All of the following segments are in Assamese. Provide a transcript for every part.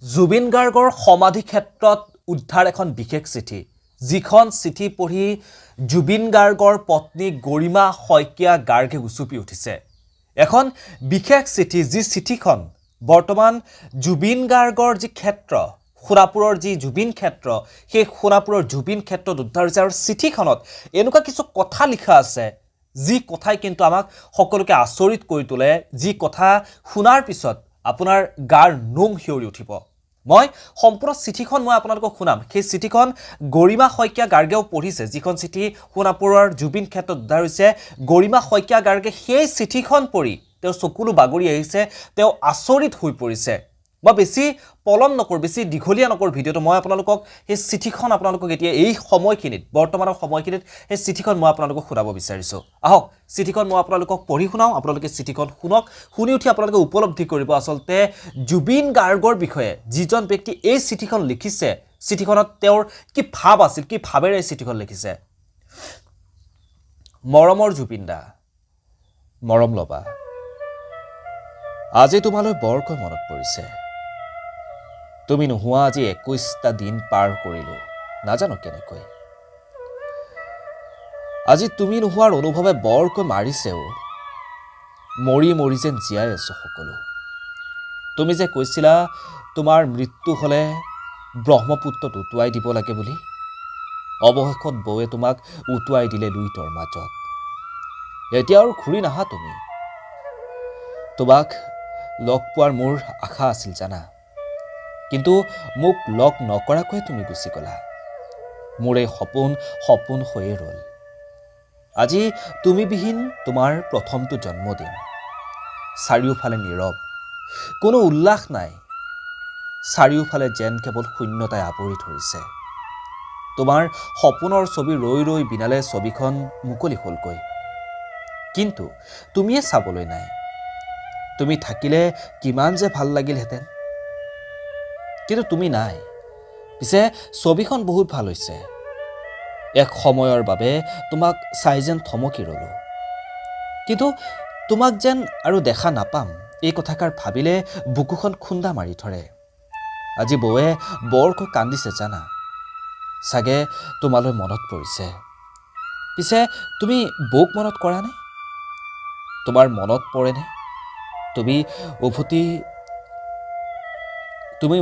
জুবিন গাৰ্গৰ সমাধি ক্ষেত্ৰত উদ্ধাৰ এখন বিশেষ চিঠি যিখন চিঠি পঢ়ি জুবিন গাৰ্গৰ পত্নী গৰিমা শইকীয়া গাৰ্গে উচুপি উঠিছে এখন বিশেষ চিঠি যি চিঠিখন বৰ্তমান জুবিন গাৰ্গৰ যি ক্ষেত্ৰ খুৰাপুৰৰ যি জুবিন ক্ষেত্ৰ সেই খুৰাপুৰৰ জুবিন ক্ষেত্ৰত উদ্ধাৰ হৈছে আৰু চিঠিখনত এনেকুৱা কিছু কথা লিখা আছে যি কথাই কিন্তু আমাক সকলোকে আচৰিত কৰি তোলে যি কথা শুনাৰ পিছত আপোনাৰ গাৰ নোম শিয়ৰি উঠিব মই সম্পূৰ্ণ চিঠিখন মই আপোনালোকক শুনাম সেই চিঠিখন গৰিমা শইকীয়া গাৰ্গেও পঢ়িছে যিখন চিঠি খুনাপুৰৰ জুবিন ক্ষেত্ৰত উদ্ধাৰ হৈছে গৰিমা শইকীয়া গাৰ্গে সেই চিঠিখন পঢ়ি তেওঁ চকুলো বাগৰি আহিছে তেওঁ আচৰিত হৈ পৰিছে মই বেছি পলম নকৰ বেছি দীঘলীয়া নকৰ ভিডিওটো মই আপোনালোকক সেই চিঠিখন আপোনালোকক এতিয়া এই সময়খিনিত বৰ্তমানৰ সময়খিনিত সেই চিঠিখন মই আপোনালোকক শুনাব বিচাৰিছো আহক চিঠিখন মই আপোনালোকক পঢ়ি শুনাও আপোনালোকে চিঠিখন শুনক শুনি উঠি আপোনালোকে উপলব্ধি কৰিব আসলতে জুবিন গাৰ্গৰ বিষয়ে যিজন ব্যক্তি এই চিঠিখন লিখিছে চিঠিখনত তেওঁৰ কি ভাৱ আছিল কি ভাৱেৰে এই চিঠিখন লিখিছে মৰমৰ জুবিনদা মৰম লবা আজি তোমালৈ বৰকৈ মনত পৰিছে তুমি নোহোৱা আজি 21টা দিন পাৰ কৰিলো নাজানো কেনেকৈ আজি তুমি নোহোৱাৰ অনুভৱে বৰকৈ মাৰিছেও মৰি মৰি যেন জীয়াই আছো সকলো তুমি যে কৈছিলা তোমাৰ মৃত্যু হলে ব্ৰহ্মপুত্ৰত উটুৱাই দিব লাগে বুলি অৱশেষত বৌয়ে তোমাক উটুৱাই দিলে লুইতৰ মাজত এতিয়া আৰু ঘূৰি নাহা তুমি তোমাক লগ পোৱাৰ মোৰ আশা আছিল জানা কিন্তু মোক লগ নকৰাকৈ তুমি গুচি গলা মোৰ এই সপোন হৈয়ে ৰল আজি তুমি বিহীন তোমাৰ প্ৰথমটো জন্মদিন চাৰিওফালে নীৰৱ কোনো উল্লাস নাই চাৰিওফালে যেন কেৱল শূন্যতাই আৱৰি ধৰিছে তোমাৰ সপোনৰ ছবি ৰৈ ৰৈ বিনালে ছবিখন মুকলি হ'লগৈ কিন্তু তুমিয়ে চাবলৈ নাই তুমি থাকিলে কিমান যে ভাল লাগিলহেঁতেন কিন্তু তুমি নাই পিছে ছবিখন বহুত ভাল হৈছে এক সময়ৰ বাবে তোমাক চাই যেন থমকি ৰলো কিন্তু তোমাক যেন আৰু দেখা নাপাম এই কথাকাৰ ভাবিলে বুকুখন খুন্দা মাৰি ধৰে আজি বৌয়ে বৰকৈ কান্দিছে জানা চাগে তোমালৈ মনত পৰিছে পিছে তুমি বৌক মনত কৰা নে তোমাৰ মনত পৰেনে তুমি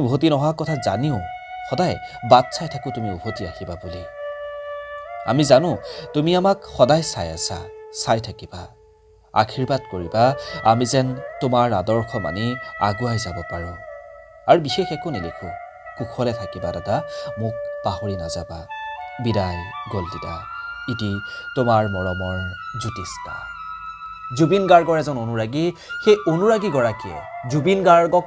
উভতি নোহোৱা কথা জানিও সদায় বাট চাই থাকো তুমি উভতি আহিবা বুলি আমি জানো তুমি আমাক সদায় চাই আছা চাই থাকিবা আশীৰ্বাদ কৰিবা আমি যেন তোমাৰ আদৰ্শ মানি আগুৱাই যাব পাৰোঁ আৰু বিশেষ একো নিলিখো কুশলে থাকিবা দাদা মোক পাহৰি নাযাবা বিদায় গলদিদা ইতি তোমাৰ মৰমৰ জ্যোতিষ্কা জুবিন গাৰ্গৰ এজন অনুৰাগী সেই অনুৰাগীগৰাকীয়ে জুবিন গাৰ্গক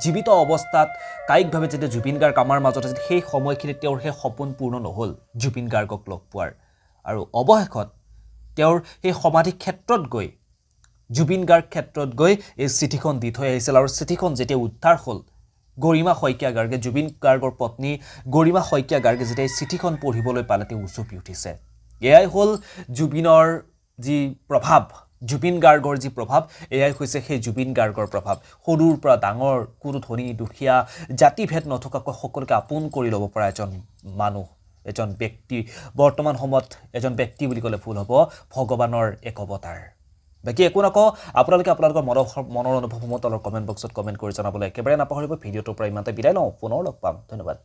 জীৱিত অৱস্থাত কায়িকভাৱে যেতিয়া জুবিন গাৰ্গ আমাৰ মাজত আছিল সেই সময়খিনিত তেওঁৰ সেই সপোন পূৰ্ণ নহ'ল জুবিন গাৰ্গক লগ পোৱাৰ আৰু অৱশেষত তেওঁৰ সেই সমাধি ক্ষেত্ৰত গৈ জুবিন গাৰ্গ ক্ষেত্ৰত গৈ এই চিঠিখন দি থৈ আহিছিল আৰু চিঠিখন যেতিয়া উদ্ধাৰ হ'ল গৰিমা শইকীয়া গাৰ্গে জুবিন গাৰ্গৰ পত্নী গৰিমা শইকীয়া গাৰ্গে যেতিয়া এই চিঠিখন পঢ়িবলৈ পালে তেওঁ উচুপি উঠিছে এয়াই হ'ল জুবিনৰ যি প্ৰভাৱ জুবিন গাৰ্গৰ যি প্ৰভাৱ এয়াই হৈছে সেই জুবিন গাৰ্গৰ প্ৰভাৱ সৰুৰ পৰা ডাঙৰ কোনো ধনী দুখীয়া জাতিভেদ নথকাকৈ সকলোকে আপোন কৰি ল'ব পৰা এজন মানুহ এজন ব্যক্তি বৰ্তমান সময়ত এজন ব্যক্তি বুলি ক'লে ভুল হ'ব ভগৱানৰ এক অৱতাৰ বাকী একো নকওঁ আপোনালোকে আপোনালোকৰ মনৰ অনুভৱসমূহ তলৰ কমেণ্ট বক্সত কমেণ্ট কৰি জনাবলৈ একেবাৰে নাপাহৰিব ভিডিঅ'টোৰ পৰা ইমানতে বিদায় লওঁ পুনৰ লগ পাম ধন্যবাদ